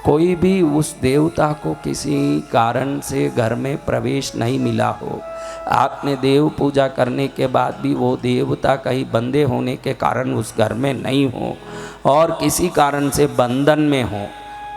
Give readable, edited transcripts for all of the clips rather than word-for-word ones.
कोई भी उस देवता को किसी कारण से घर में प्रवेश नहीं मिला हो, आपने देव पूजा करने के बाद भी वो देवता कहीं बंधे होने के कारण उस घर में नहीं हो, और किसी कारण से बंधन में हो,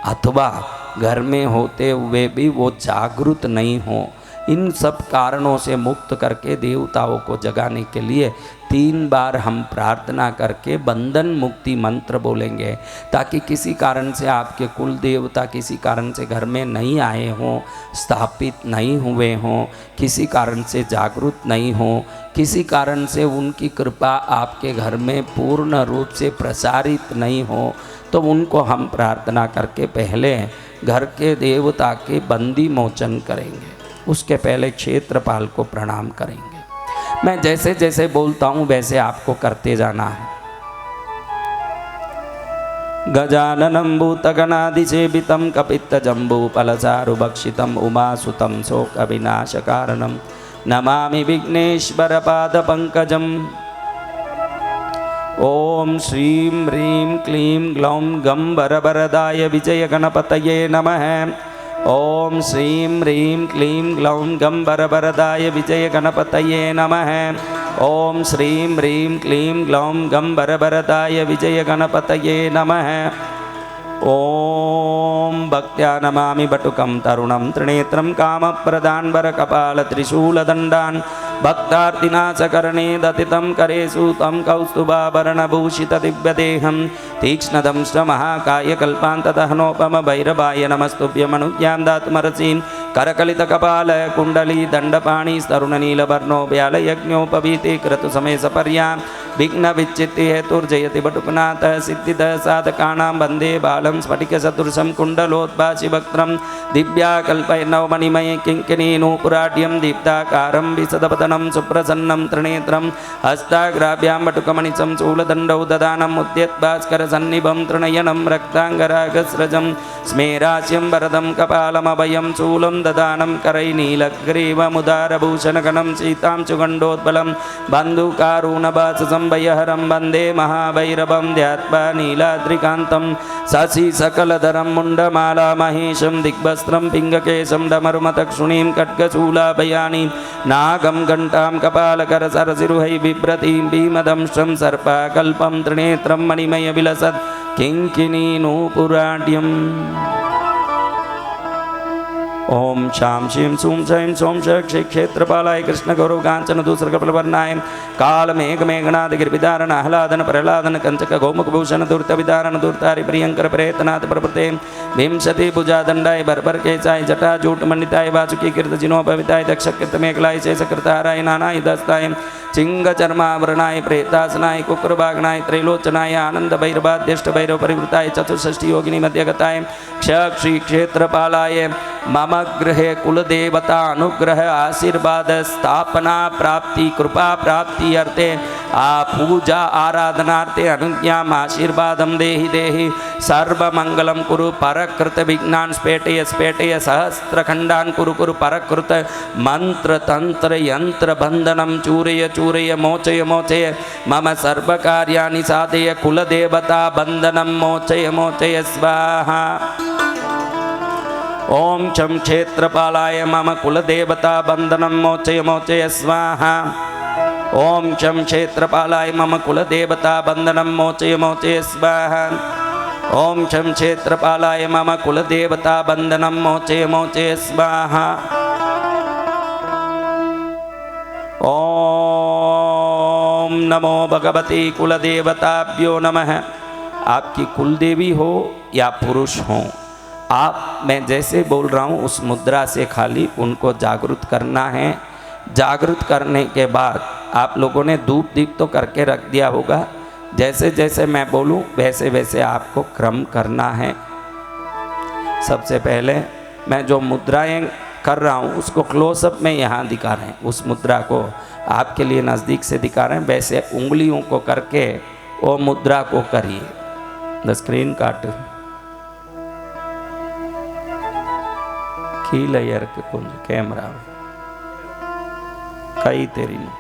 अथवा घर में होते हुए भी वो जागृत नहीं हो, इन सब कारणों से मुक्त करके देवताओं को जगाने के लिए 3 बार हम प्रार्थना करके बंधन मुक्ति मंत्र बोलेंगे, ताकि किसी कारण से आपके कुल देवता किसी कारण से घर में नहीं आए हों, स्थापित नहीं हुए हों, किसी कारण से जागृत नहीं हों, किसी कारण से उनकी कृपा आपके घर में पूर्ण रूप से प्रसारित नहीं हो, तो उनको हम प्रार्थना करके पहले घर के देवता के बंदी मोचन करेंगे। उसके पहले क्षेत्रपाल को प्रणाम करेंगे। मैं जैसे जैसे बोलता हूँ वैसे आपको करते जाना है। गजाननं भूतगणाधिसेवितं कपित्थजम्बूफलचारुभक्षितम् उमासुतं शोकविनाशकारणं नमामि विघ्नेश्वरपादपङ्कजम्। ओम श्रीं ह्रीं क्लीं ग्लौं गं वरवरदाय विजयगणपतये नमः। ओम श्रीं ह्रीं क्लीं ग्लौं गं वरवरदाय विजयगणपतये नमः। ओम श्रीं ह्रीं क्लीं ग्लौं गं वरवरदाय विजयगणपतये नमः। ओम भक्त्या नमामि बटुकं तरुणं त्रिनेत्रं कामप्रदान्वरकपालत्रिशूलदण्डान् भक्तार्तिनाशकरणे दतितं करेषु तं कौस्तुभाभरणभूषितदिव्यदेहं तीक्ष्णदंष्ट्रमहाकायकल्पान्तदहनोपमभैरवाय नमस्तुभ्यमनुज्ञां दातुमरसीं करकलितकपालकुण्डलीदण्डपाणिस्तरुणनीलवर्णो व्यालयज्ञोपवीते क्रतुसमेशपर्यां विघ्नविच्चित्ति हेतुर्जयति बटुकनाथः सिद्धिदः साधकानां वन्दे बालं स्फटिकसदृशं कुण्डलोद्भासिवक्त्रं दिव्याकल्पैर्नवमणिमये किङ्किणीनूपुराढ्यं दीप्ताकारं विशदपतनं सुप्रसन्नं त्रिनेत्रं हस्ताग्राभ्यां बटुकमणिचं शूलदण्डौ ददानम् उद्यद्भास्करसन्निभं त्रिनयनं रक्ताङ्गरागस्रजं स्मेरास्यं वरदं कपालमभयं शूलं ददानं करैर्नीलग्रीवमुदारभूषणगणं सीतां सुगण्डोद्बलं बन्धुकारुणभाससंभयहरं वन्दे महाभैरवं ध्यात्वा नीलाद्रिकान्तं शशिसकलधरं मुण्डमाला महेशं दिग्वस्त्रं पिङ्गकेशं डमरुमतक्षुणीं खड्गशूलाभयानि नागं घण्टां कपालकरसरसिरुहै बिभ्रतीं भीमदंष्ट्रं सर्पाकल्पं त्रिनेत्रं मणिमयविलसत् किङ्किणीनूपुराढ्यम्। ओम शां शीं सूं शैं सौं क्षे क्षेत्रपालाय कृष्णगौरव कांचन दूसरकपलवर्णाय कालमेघमेघनाद गिरिविदारण आह्लादन प्रह्लादन कंचक गौमुखभूषण दूर्तविदारण दूर्तारि प्रियंकर प्रेतनाथ प्रभृते विंशति भुजादंडाय बर्बर केचाय जटा जूट मंडिताय वासुकी कीर्त जिनोपविताय दक्षकृत मेघलाय शेषकृताराय नानायुधस्ताय चिंग चर्मावरणाय प्रेतासनाय कुकुरबागनाय त्रैलोचनाय आनंद भैरवाद्यष्ट भैरव परिवृताय चतुष्षष्टि योगिनी मध्यगताय क्षी क्षेत्रपालाय मम गृहे कुलदेवता अनुग्रह आशीर्वाद स्थापना प्राप्ति कृपा प्राप्ति अर्थे पूजा आराधनार्थे अनुज्ञाम् आशीर्वादं देहि देहि सर्वमंगलं कुरु परकृत विघ्नान् स्फेटय स्फेटय सहस्रखण्डान् कुरु कुरु परकृत मंत्र तंत्र यंत्र बंधनं चूरय चूरय मोचय मोचय मम सर्वकार्याणि साधय कुलदेवता बंधनं मोचय मोचय स्वाहा। ओम क्षं क्षेत्रपालाय मम कुलदेवता बंधनं मोचय मोचय स्वाहा। ओम क्षं क्षेत्रपालाय मम कुलदेवता बंधनं मोचय मोचय स्वाहा। ओम क्षं क्षेत्रपालाय मम कुलदेवता बंधनं मोचय मोचय स्वाहा। ओम नमो भगवती कुलदेवताभ्यो नमः। आपकी कुलदेवी हो या पुरुष हो, आप मैं जैसे बोल रहा हूँ उस मुद्रा से खाली उनको जागृत करना है। जागृत करने के बाद आप लोगों ने धूप दीप तो करके रख दिया होगा, जैसे जैसे मैं बोलूँ वैसे वैसे आपको क्रम करना है। सबसे पहले मैं जो मुद्राएं कर रहा हूँ उसको क्लोजअप में यहाँ दिखा रहे हैं, उस मुद्रा को आपके लिए नज़दीक से दिखा रहे हैं, वैसे उंगलियों को करके वो मुद्रा को करिए। द स्क्रीन काट कीलयर के कुंज कैमरा कई तेरी ने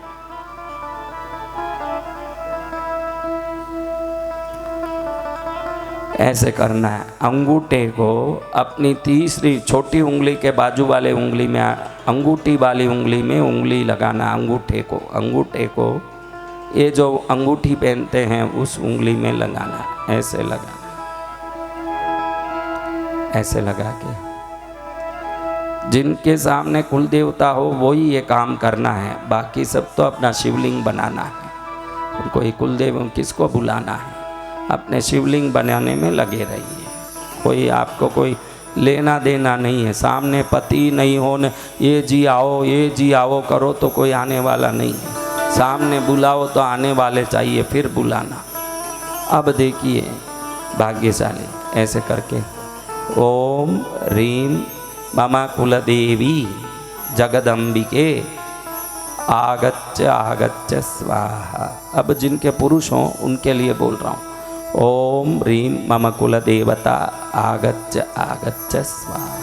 ऐसे करना है। अंगूठे को अपनी तीसरी छोटी उंगली के बाजू वाले उंगली में, अंगूठी वाली उंगली में उंगली लगाना। अंगूठे को ये जो अंगूठी पहनते हैं उस उंगली में लगाना, ऐसे लगाना। ऐसे लगा के जिनके सामने कुल देवता हो वही ये काम करना है, बाकी सब तो अपना शिवलिंग बनाना है। कोई कुल देव किसको बुलाना है, अपने शिवलिंग बनाने में लगे रहिए। कोई आपको कोई लेना देना नहीं है। सामने पति नहीं हो न ये जी आओ करो तो कोई आने वाला नहीं है। सामने बुलाओ तो आने वाले चाहिए, फिर बुलाना। अब देखिए भाग्यशाली ऐसे करके ओम ह्रीं मम कुलदेवी जगदम्बिके आगच्छ आगच्छ स्वाहा। अब जिनके पुरुष हों उनके लिए बोल रहा हूँ। ओम ह्रीं मम कुलदेवता आगच्छ आगच्छ स्वाहा।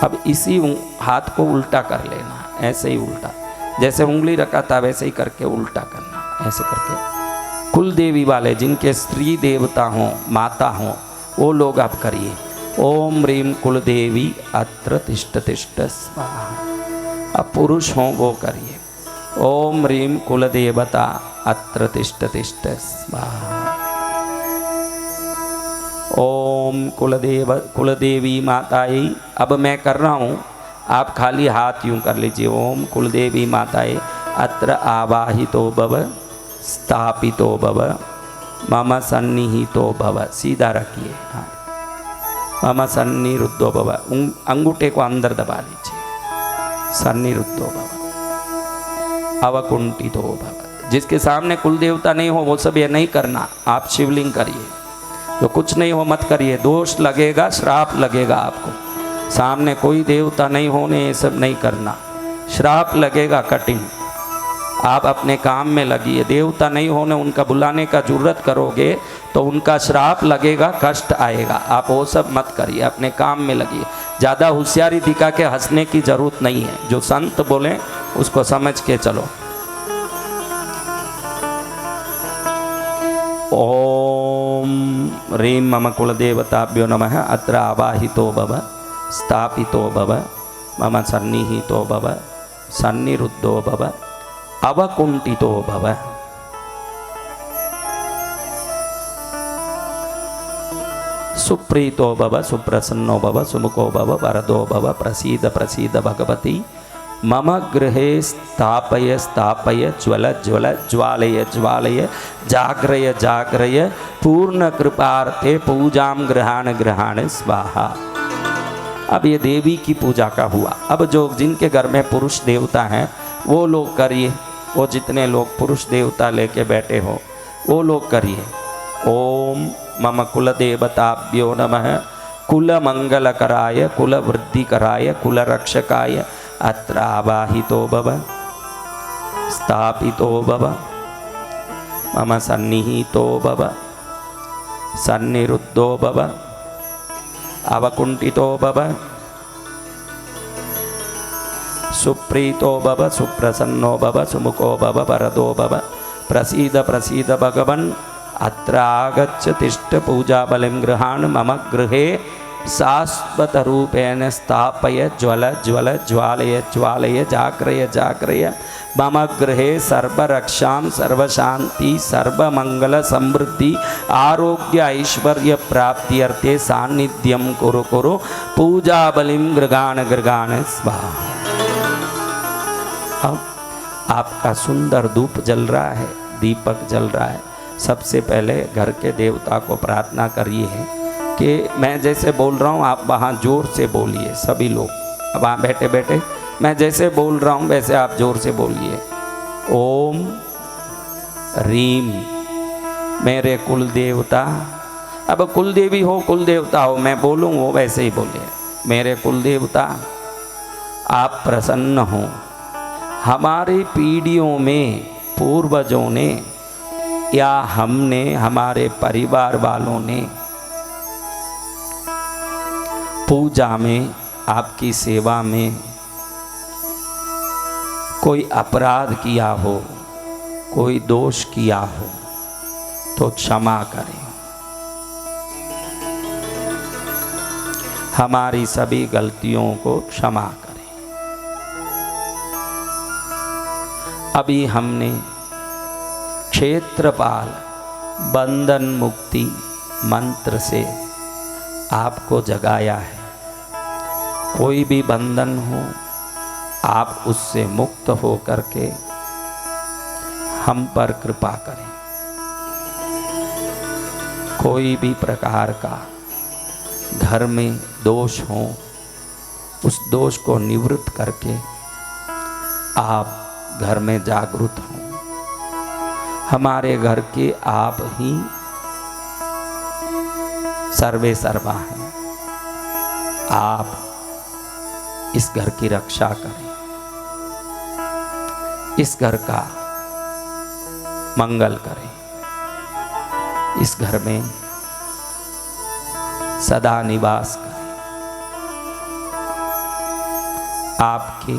अब इसी हाथ को उल्टा कर लेना, ऐसे ही उल्टा, जैसे उंगली रखा था वैसे ही करके उल्टा करना। ऐसे करके कुल देवी वाले जिनके स्त्री देवता हों, माता हों, वो लोग आप करिए। ओम ह्रीं कुलदेवी अत्र तिष्ठ तिष्ठ स्वाहा। अब पुरुष हों वो करिए। ओम ह्रीं कुलदेवता अत्र तिष्ठ तिष्ठ स्वाहा। ओम कुलदेवी माताये। अब मैं कर रहा हूँ, आप खाली हाथ यूं कर लीजिए। ओम कुलदेवी माताये अत्र आवाहितो भव स्थापितो भव मम सन्निहितो भव। सीधा रखिए हाथ। मम सन्निरुद्धो भव, अंगूठे को अंदर दबा लीजिए। सन्निरुद्धो भव अवकुंठितो भव। जिसके सामने कुल देवता नहीं हो वो सब ये नहीं करना, आप शिवलिंग करिए। जो कुछ नहीं हो मत करिए, दोष लगेगा, श्राप लगेगा आपको। सामने कोई देवता नहीं होने ये सब नहीं करना, श्राप लगेगा कठिन। आप अपने काम में लगिए। देवता नहीं होने उनका बुलाने का जरूरत करोगे तो उनका श्राप लगेगा, कष्ट आएगा। आप वो सब मत करिए, अपने काम में लगिए। ज़्यादा होशियारी दिखा के हंसने की जरूरत नहीं है। जो संत बोले उसको समझ के चलो। ओम ह्रीं मम कुलदेवताभ्यो नमः अत्र आवाहितो भव स्थापितो भव मम सन्निहितो भव सन्निरुद्धो भव अवकुंठितो भव। सुप्रीतो भव सुप्रसन्नो भव सुमुखो भव वरदो भव प्रसीद प्रसीद भगवती मम गृहे स्थापय स्थापय ज्वल ज्वल ज्वालय ज्वालय जाग्रय जाग्रय पूर्ण कृपार्थे पूजां गृहाण गृहाण स्वाहा। अब ये देवी की पूजा का हुआ। अब जो जिनके घर में पुरुष देवता हैं वो लोग करिए। वो जितने लोग पुरुष देवता लेके बैठे हो वो लोग करिए। ओम मम कुलदेवताभ्यो नमः कुल मंगलकराय कुल वृद्धिकराय कुल रक्षकाय अत्र आवाहितो भव स्थापितो भव मम सन्निहितो भव सन्निरुद्धो भव अवकुंठितो भव सुप्रीतो भव सुप्रसन्नो भव सुमुखो भव वरदो भव प्रसीद प्रसीद भगवन् अत्र आगच्छ तिष्ठ पूजा बलिं गृहाण मम गृहे शाश्वत रूपेण स्थापय ज्वल ज्वल ज्वालय ज्वालय जाग्रय जाग्रय मम गृहे सर्वरक्षां सर्वशांति सर्वमंगल समृद्धि आरोग्य ऐश्वर्य प्राप्त्यर्थे सान्निध्यं कुरु कुरु पूजा बलिं गृगाण गृगाण स्वाहा। अब आपका सुंदर धूप जल रहा है, दीपक जल रहा है। सबसे पहले घर के देवता को प्रार्थना करिए कि मैं जैसे बोल रहा हूँ आप वहाँ जोर से बोलिए। सभी लोग अब वहाँ बैठे बैठे मैं जैसे बोल रहा हूँ वैसे आप जोर से बोलिए। ओम ह्रीं मेरे कुल देवता। अब कुल देवी हो कुल देवता हो, मैं बोलूँ वो वैसे ही बोलिए। मेरे कुल देवता आप प्रसन्न हो। हमारी पीढ़ियों में पूर्वजों ने या हमने हमारे परिवार वालों ने पूजा में आपकी सेवा में कोई अपराध किया हो, कोई दोष किया हो तो क्षमा करें। हमारी सभी गलतियों को क्षमा करें। अभी हमने क्षेत्रपाल बंधन मुक्ति मंत्र से आपको जगाया है। कोई भी बंधन हो आप उससे मुक्त हो करके हम पर कृपा करें। कोई भी प्रकार का घर में दोष हो उस दोष को निवृत्त करके आप घर में जागृत हो। हमारे घर के आप ही सर्वे सर्वा हैं। आप इस घर की रक्षा करें, इस घर का मंगल करें, इस घर में सदा निवास करें। आपकी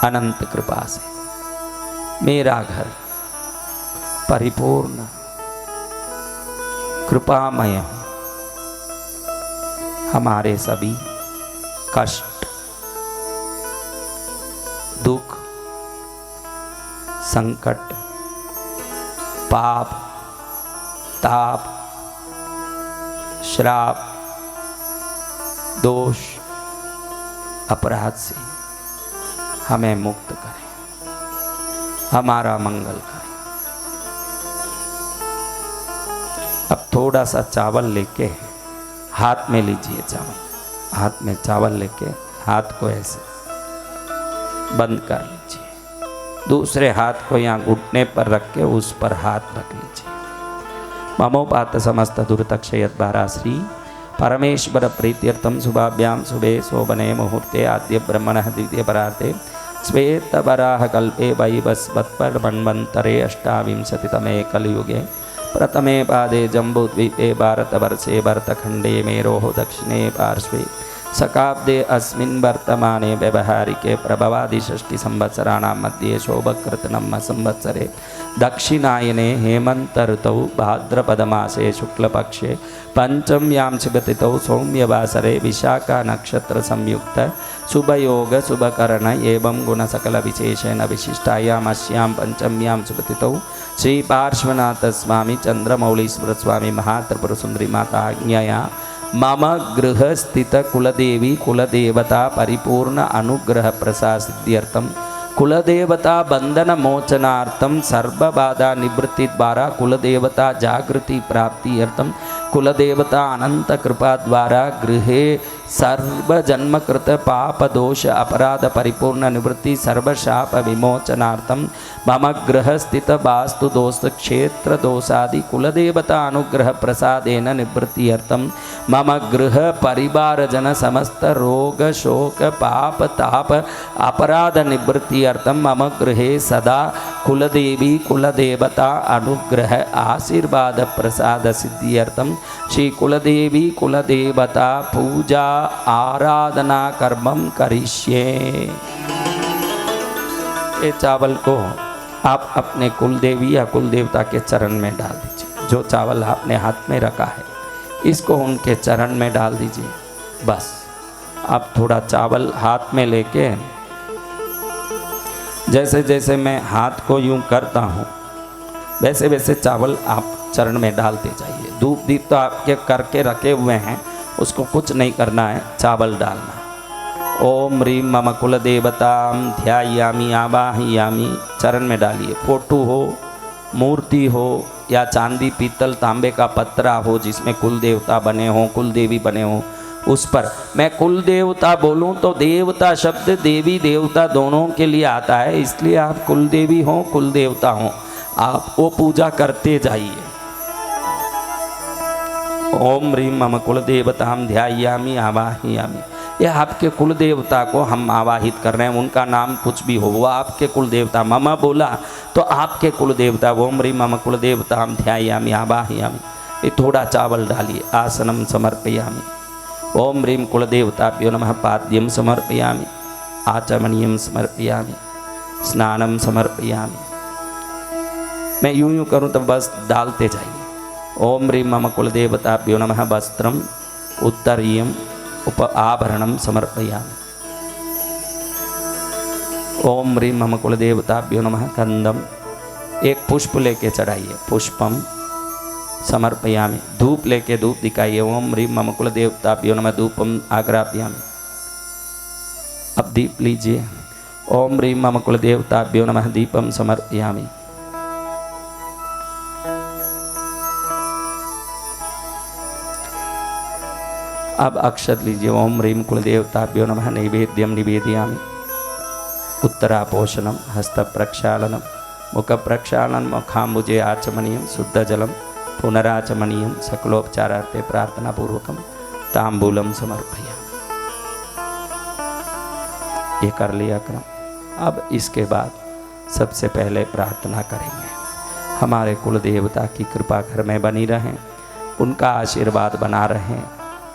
अनंत कृपा से मेरा घर परिपूर्ण कृपामय हो। हमारे सभी कष्ट, दुख, संकट, पाप, ताप, श्राप, दोष, अपराध से हमें मुक्त करें, हमारा मंगल करें। अब थोड़ा सा चावल लेके हाथ में लीजिए। चावल हाथ में चावल लेके हाथ को ऐसे बंद कर लीजिए। दूसरे हाथ को यहाँ घुटने पर रख के उस पर हाथ रख लीजिए। ममोपात समस्त दुर्तक्षयत भाराश्री परमेश्वर प्रीत्यर्थम शुभाभ्याम शुभे शोभने मुहूर्ते आद्य ब्रह्मणः द्वितीय परार्थे श्वेत वराह कल्पे वैवस्वत्पर मन्वन्तरे अष्टाविंशतितमे कलियुगे प्रथमे पादे जम्बूद्वीपे भारतवर्षे भरतखण्डे मेरोः दक्षिणे पार्श्वे शकाब्दे अस्मिन् वर्तमाने व्यवहारिके प्रभवादिषष्टि संवत्सराणां मध्ये शोभकृतनाम संवत्सरे दक्षिणायने हेमंत ऋतौ भाद्रपदमासे शुक्लपक्षे पंचम्यां शिवतिथौ सौम्यवासरे विशाखा नक्षत्र संयुक्त शुभयोग शुभकरण एवं गुण सकल विशेषेण विशिष्टायामस्यां पंचम्यां शुभतिथौ श्री पार्श्वनाथ स्वामी चंद्रमौलीश्वर स्वामी महात्रिपुर सुंदरी माता आज्ञया मम गृह स्थित कुलदेवी कुलदेवता परिपूर्ण अनुग्रह प्रसाद सिद्ध्यर्थम कुलदेवता बंधन मोचनार्थम सर्वबाधा निवृत्ति द्वारा कुलदेवता जागृति प्राप्ति अर्थम कुलदेवता अनंत कृपा द्वारा गृहे सर्व जन्मकृत पाप दोष अपराध परिपूर्ण निवृत्ति सर्वशाप विमोचनार्थम मम गृह स्थित वास्तु दोष क्षेत्र दोषादि कुलदेवता अनुग्रह प्रसादेन निवृत्ति अर्थम मम गृह परिवार जन समस्त रोग शोक पाप ताप अपराध निवृत्ति अर्थम मम गृहे सदा कुलदेवी कुलदेवता अनुग्रह आशीर्वाद प्रसाद सिद्धि अर्थम श्री कुलदेवी कुलदेवता पूजा आराधना कर्मम करिष्ये। ये चावल को आप अपने कुलदेवी या कुलदेवता के चरण में डाल दीजिए। जो चावल आपने हाथ में रखा है इसको उनके चरण में डाल दीजिए। बस आप थोड़ा चावल हाथ में लेके जैसे जैसे मैं हाथ को यूं करता हूँ वैसे वैसे चावल आप चरण में डालते जाइए। धूप दीप तो आपके करके रखे हुए हैं, उसको कुछ नहीं करना है, चावल डालना। ओम ह्रीं मम कुल देवताम ध्यायामि आवाहयामि चरण में डालिए। फोटो हो, मूर्ति हो या चांदी पीतल तांबे का पत्रा हो जिसमें कुल देवता बने हों, कुल देवी बने हों, उस पर मैं कुल देवता बोलूं तो देवता शब्द देवी देवता दोनों के लिए आता है, इसलिए आप कुल देवी हों कुल देवता हों आप वो पूजा करते जाइए। ओम ह्रीं मम कुल देवताम ध्यायामि आवाहयामि, ये आपके कुल देवता को हम आवाहित कर रहे हैं। उनका नाम कुछ भी हो वो आपके कुल देवता। मम बोला तो आपके कुल देवता। ओम ह्रीं मम कुल देवताम ध्यायामि आवाहयामि। ये थोड़ा चावल डालिए। आसनम समर्पयामि। ओम ह्रीं कुल देवताभ्यो नमः। पाद्यम समर्पयामि, आचमनीयम समर्पयामि, स्नानम समर्पयामि। मैं यूं यूं करूं तो बस डालते जाइए। ओम ह्रीं मम कुल देवताभ्यो नमः। वस्त्रम उत्तरीयम उप आभरणम समर्पयामि। ओम ह्रीं मम कुलदेवताभ्यो नमः। कंदम एक पुष्प लेके चढ़ाइए, पुष्पम समर्पयामि। धूप लेके धूप दिखाइए। ओम ह्रीं मम कुलदेवताभ्यो नमः धूपम आग्रापयामि। अब दीप लीजिए। ओम ह्रीं मम कुलदेवताभ्यो नमः दीपम समर्पयामि। अब अक्षत लीजिए। ओम ह्रीं कुलदेवताभ्यो नमः नैवेद्यम निवेदयामि। उत्तरापोषणम हस्त प्रक्षालनम मुख प्रक्षालन मुखाम्बुजे आचमनीयम शुद्ध जलम पुनराचमनीयम सकलोपचारार्थे प्रार्थना पूर्वकम तांबूलम समर्पयामि। ये कर लिया क्रम। अब इसके बाद सबसे पहले प्रार्थना करेंगे हमारे कुल देवता की कृपा घर में बनी रहें, उनका आशीर्वाद बना रहें।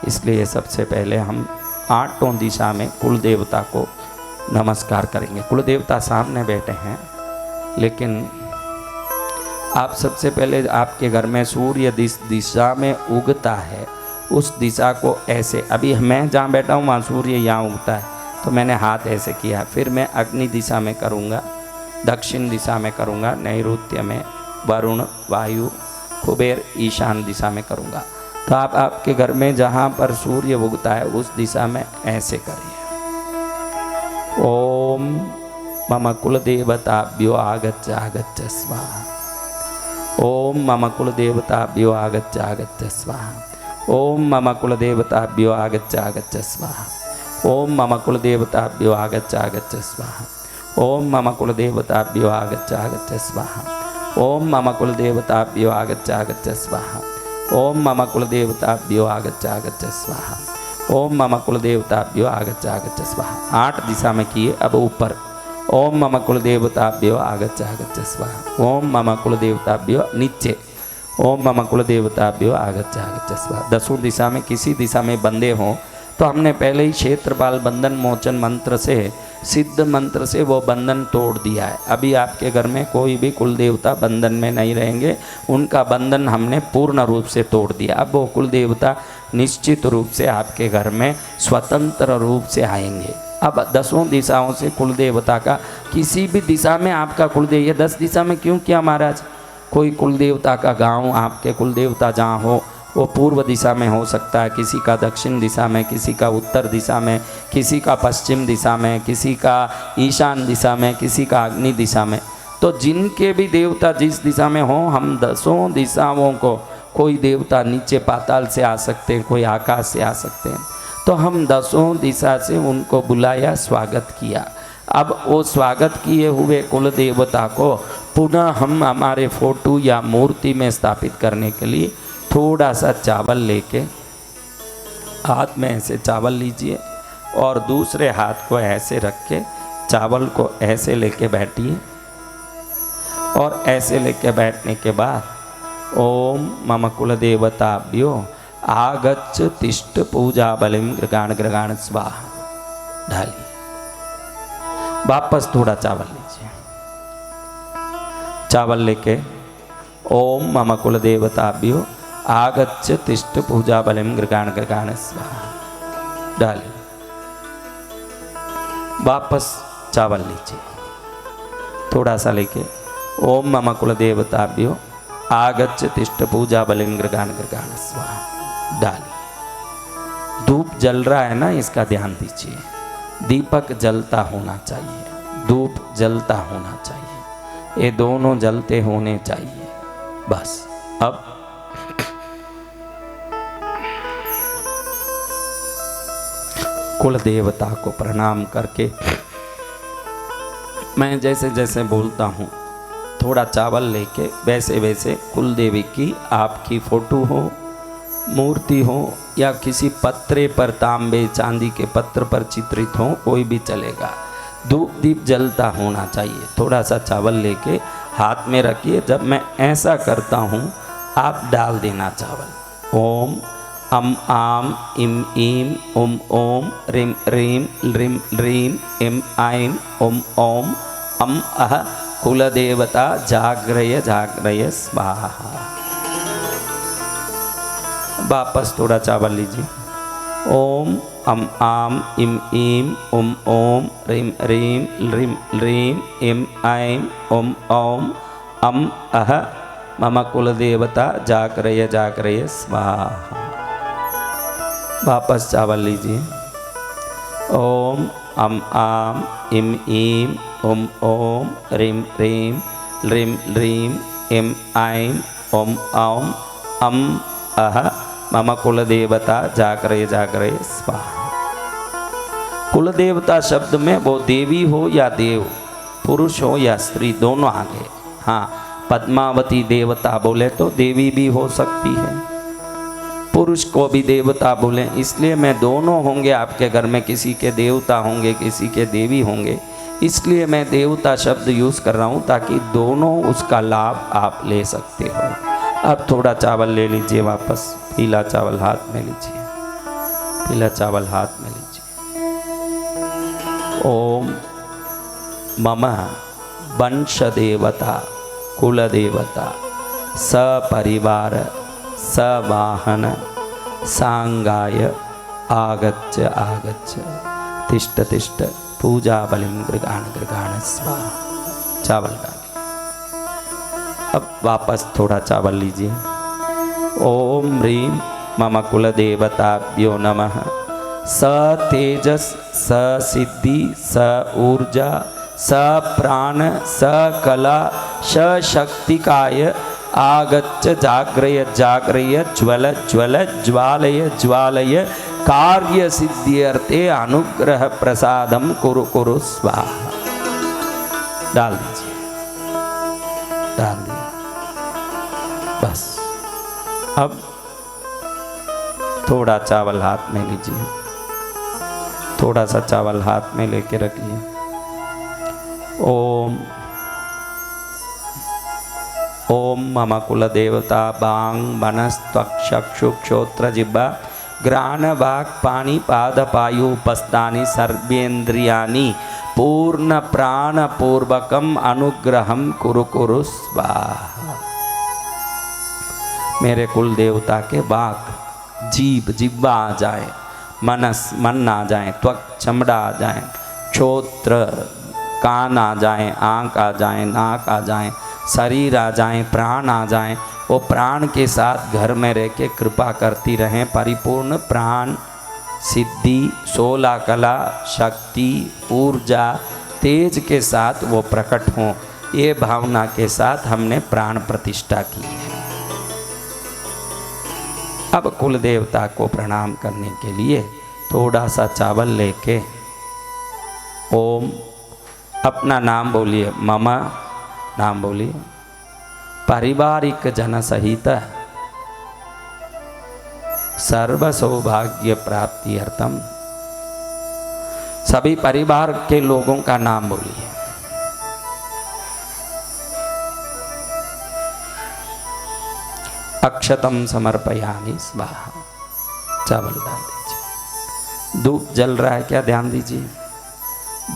इसलिए सबसे पहले हम आठों दिशा में कुल देवता को नमस्कार करेंगे। कुल देवता सामने बैठे हैं, लेकिन आप सबसे पहले आपके घर में सूर्य जिस दिशा में उगता है उस दिशा को ऐसे, अभी मैं जहाँ बैठा हूँ वहाँ सूर्य यहाँ उगता है तो मैंने हाथ ऐसे किया। फिर मैं अग्नि दिशा में करूँगा, दक्षिण दिशा में करूँगा, नैऋत्य में वरुण वायु कुबेर ईशान दिशा में करूँगा। तो आप आपके घर में जहाँ पर सूर्य उगता है उस दिशा में ऐसे करिए। ओम मम कुलदेवताभ्यो आगच्छ आगच्छ स्वाहा। ओम मम कुलदेवताभ्यो आगच्छ आगच्छ स्वाहा। ओम मम कुलदेवताभ्यो आगच्छ आगच्छ स्वाहा। ओम मम कुलदेवताभ्यो आगच्छ आगच्छ स्वाहा। ओम मम कुलदेवताभ्यो आगच्छ आगच्छ स्वाहा। ओम मम कुलदेवताभ्यो आगच्छ आगच्छ स्वाहा। ओम मम कुलदेवताभ्यो आगच्छ आगच्छ स्वाहा। ओम मम कुलदेवताभ्यो आगच्छ आगच्छ स्वाहा। 8 दिशा में किए। अब ऊपर ओम मम कुलदेवताभ्यो आगच्छ आगच्छ स्वाहा। ओम मम कुलदेवताभ्यो नीचे ओम मम कुलदेवताभ्यो आगच्छ आगच्छ स्वाहा। 10 दिशा में किसी दिशा में बंदे हों तो हमने पहले ही क्षेत्रपाल बंधन मोचन मंत्र से, सिद्ध मंत्र से वो बंधन तोड़ दिया है। अभी आपके घर में कोई भी कुल देवता बंधन में नहीं रहेंगे, उनका बंधन हमने पूर्ण रूप से तोड़ दिया। अब वो कुल देवता निश्चित रूप से आपके घर में स्वतंत्र रूप से आएंगे। अब 10 दिशाओं से कुल देवता का किसी भी दिशा में आपका कुलदेव, ये 10 दिशा में क्यों किया महाराज? कोई कुल देवता का गाँव आपके कुल देवता जहाँ हो वो पूर्व दिशा में हो सकता है, किसी का दक्षिण दिशा में, किसी का उत्तर दिशा में, किसी का पश्चिम दिशा में, किसी का ईशान दिशा में, किसी का अग्नि दिशा में। तो जिनके भी देवता जिस दिशा में हो, हम 10 दिशाओं को, कोई देवता नीचे पाताल से आ सकते हैं, कोई आकाश से आ सकते हैं, तो हम 10 दिशा से उनको बुलाया, स्वागत किया। अब वो स्वागत किए हुए कुल देवता को पुनः हम हमारे फोटो या मूर्ति में स्थापित करने के लिए थोड़ा सा चावल लेके हाथ में ऐसे चावल लीजिए और दूसरे हाथ को ऐसे रख के चावल को ऐसे लेके बैठिए। और ऐसे लेके बैठने के बाद ओम मम कुलदेवताभ्यो आगच्छ तिष्ठ पूजा बलिम गृगाण गृगाण स्वाहा ढालिए। वापस थोड़ा चावल लीजिए। चावल लेके ओम मम कुलदेवताभ्यो आगच्छ तिष्ठ पूजा बलिम गृगाण गृगाण स्वाहा डालिए। वापस चावल लीजिए थोड़ा सा लेके ओम मम कुलदेवताभ्यो आगच्छ तिष्ठ पूजा बलिम गृगाण गृगाण स्वाहा डालिए। धूप जल रहा है ना, इसका ध्यान दीजिए। दीपक जलता होना चाहिए, धूप जलता होना चाहिए, ये दोनों जलते होने चाहिए। बस अब कुल देवता को प्रणाम करके मैं जैसे जैसे बोलता हूँ थोड़ा चावल लेके वैसे वैसे कुल देवी की आपकी फोटो हो, मूर्ति हो या किसी पत्रे पर, तांबे चांदी के पत्र पर चित्रित हो, कोई भी चलेगा। धूप दीप जलता होना चाहिए। थोड़ा सा चावल लेके हाथ में रखिए। जब मैं ऐसा करता हूँ आप डाल देना चावल। ओम अम आम इम ईम उम ओम रिम रीम रिम रीम इम आइम उम ओम अम अह कुलदेवता जाग्रय जाग्रय स्वाहा। वापस थोड़ा चावल लीजिए। ओम अम आम इम ईम उम ओम रीम रीम लीम लीम इम ऐम उम ओम अम अह मम कुल देवता जागरय स्वाहा। वापस चावल लीजिए। ओम अम आम इम ईम उम ओम रीम रीम लीम लीम इम ऐम उम ओम अम अह मम कुल देवता जागरय स्वाहा। कुल देवता शब्द में वो देवी हो या देव, पुरुष हो या स्त्री, दोनों आ गए। हाँ, पद्मावती देवता बोले तो देवी भी हो सकती है, पुरुष को भी देवता बोले, इसलिए मैं दोनों होंगे आपके घर में, किसी के देवता होंगे किसी के देवी होंगे, इसलिए मैं देवता शब्द यूज़ कर रहा हूँ ताकि दोनों उसका लाभ आप ले सकते हो। अब थोड़ा चावल ले लीजिए वापस, पीला चावल हाथ में लीजिए, पीला चावल हाथ में लीजिए। ओम मम वंश देवता कुल देवता सपरिवार सवाहन सांगाय आगच्छ आगच्छ तिष्ठ तिष्ठ पूजा बलिं गृगाण गृगाण स्वाहा। चावल डालिए। अब वापस थोड़ा चावल लीजिए। ओम ह्रीं मम कुल देवताभ्यो नमः। स तेजस स सिद्धि स ऊर्जा स प्राण स कला स शक्तिकाय आगच्छ जाग्रय जाग्रय ज्वल ज्वल ज्वालय ज्वालय कार्य सिद्ध्यर्थे अनुग्रह प्रसादम कुरु कुरु स्वाहा। डाल दीजिए, डाल दीजिए बस। अब थोड़ा चावल हाथ में लीजिए, थोड़ा सा चावल हाथ में लेके रखिए। ओम ओम मम कुल देवता बांग मनस्त्वक्षक्षु क्षोत्र जिह्वा घ्राण वाक् पाणि पाद पायु उपस्थानि सर्वेन्द्रियाणि पूर्ण प्राण पूर्वकम अनुग्रहम कुरु कुरु स्वाहा। मेरे कुल देवता के वाक जीभ जिह्वा आ जाए, मनस मन आ जाए, त्वक चमड़ा आ जाए, क्षोत्र कान आ जाए, आँख आ जाए, नाक आ जाए, शरीर आ जाए, प्राण आ जाए, वो प्राण के साथ घर में रह के कृपा करती रहें। परिपूर्ण प्राण सिद्धि 16 कला शक्ति ऊर्जा तेज के साथ वो प्रकट हों, ये भावना के साथ हमने प्राण प्रतिष्ठा की है। अब कुल देवता को प्रणाम करने के लिए थोड़ा सा चावल लेके ओम अपना नाम बोलिए, मम नाम बोलिए, पारिवारिक जन सहित सर्व सौभाग्य प्राप्ति अर्थम, सभी परिवार के लोगों का नाम बोलिए। अक्षतम समर्पयामि स्वाहा। चावल डाल दीजिए। धूप जल रहा है क्या, ध्यान दीजिए।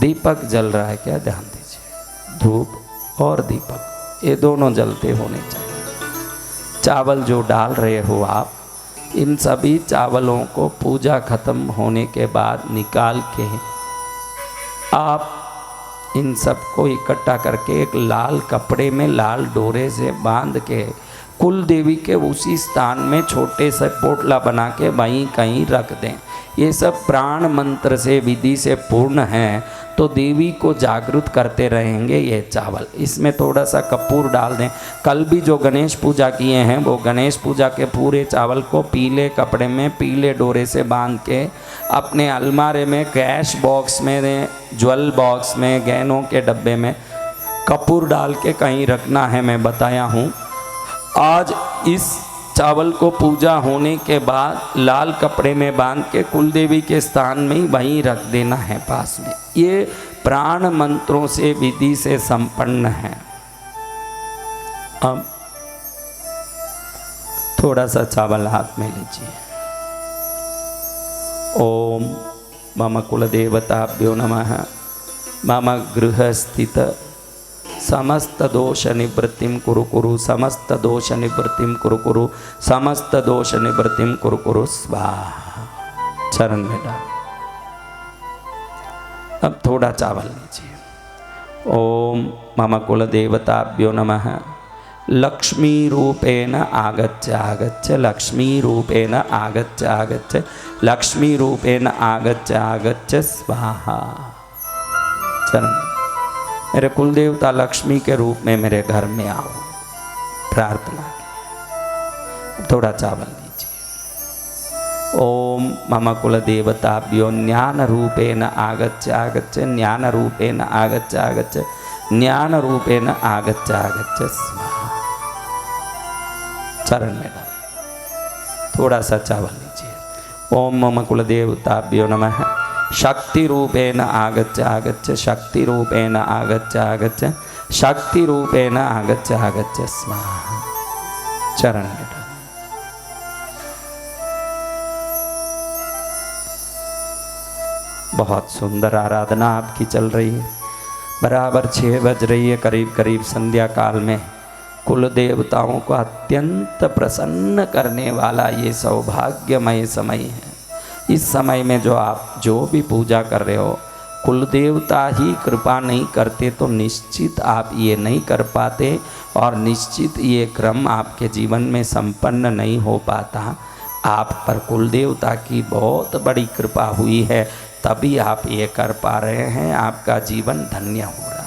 दीपक जल रहा है क्या, ध्यान दीजिए। धूप और दीपक ये दोनों जलते होने चाहिए। चावल जो डाल रहे हो आप, इन सभी चावलों को पूजा खत्म होने के बाद निकाल के आप इन सबको इकट्ठा करके एक लाल कपड़े में लाल डोरे से बांध के कुल देवी के उसी स्थान में छोटे से पोटला बना के वहीं कहीं रख दें। ये सब प्राण मंत्र से विधि से पूर्ण है, तो देवी को जागृत करते रहेंगे ये चावल। इसमें थोड़ा सा कपूर डाल दें। कल भी जो गणेश पूजा किए हैं वो गणेश पूजा के पूरे चावल को पीले कपड़े में पीले डोरे से बांध के अपने अलमारे में, कैश बॉक्स में, ज्वेल बॉक्स में, गहनों के डब्बे में कपूर डाल के कहीं रखना है। मैं बताया हूँ। आज इस चावल को पूजा होने के बाद लाल कपड़े में बांध के कुल देवी के स्थान में ही वहीं रख देना है पास में। ये प्राण मंत्रों से विधि से संपन्न है। अब थोड़ा सा चावल हाथ में लीजिए। ओम मम कुल देवताभ्यो नमः। मम गृह स्थित समस्त दोष निवृत्तिम कुरु कुरु, समस्त दोष निवृत्तिम कुरु कुरु, समस्त दोष निवृत्तिम कुरु कुरु स्वाहा। चरण में डाल। अब थोड़ा चावल लीजिए। ओम मम कुल देवताभ्यो नमः। लक्ष्मी रूपेण आगच्छ आगच्छ, लक्ष्मी रूपेण आगच्छ आगच्छ, लक्ष्मी रूपेण आगच्छ आगच्छ स्वाहा। चरण, मेरे कुल देवता लक्ष्मी के रूप में मेरे घर में आओ, प्रार्थना की। थोड़ा चावल लीजिए। ओम मम कुल देवताभ्यो ज्ञान रूपेण आगच्छ आगच्छ, ज्ञान रूपेण आगच्छ आगच्छ, ज्ञान रूपेण आगच्छ आगच्छ स्वाहा। चरण में डाल। थोड़ा सा चावल लीजिए। ओम मम कुल देवताभ्यो नमः। शक्ति रूपेण आगच्छ आगच्छ, शक्ति रूपेण आगच्छ आगच्छ, शक्ति रूपेण आगच्छ आगच्छ स्वाहा। चरण में डाल। बहुत सुंदर आराधना आपकी चल रही है। बराबर 6 बज रही है, करीब करीब संध्या काल में। कुल देवताओं को अत्यंत प्रसन्न करने वाला ये सौभाग्यमय समय है। इस समय में जो भी पूजा कर रहे हो, कुल देवता ही कृपा नहीं करते तो निश्चित आप ये नहीं कर पाते, और निश्चित ये क्रम आपके जीवन में संपन्न नहीं हो पाता। आप पर कुल देवता की बहुत बड़ी कृपा हुई है, तभी आप ये कर पा रहे हैं। आपका जीवन धन्य हो रहा है।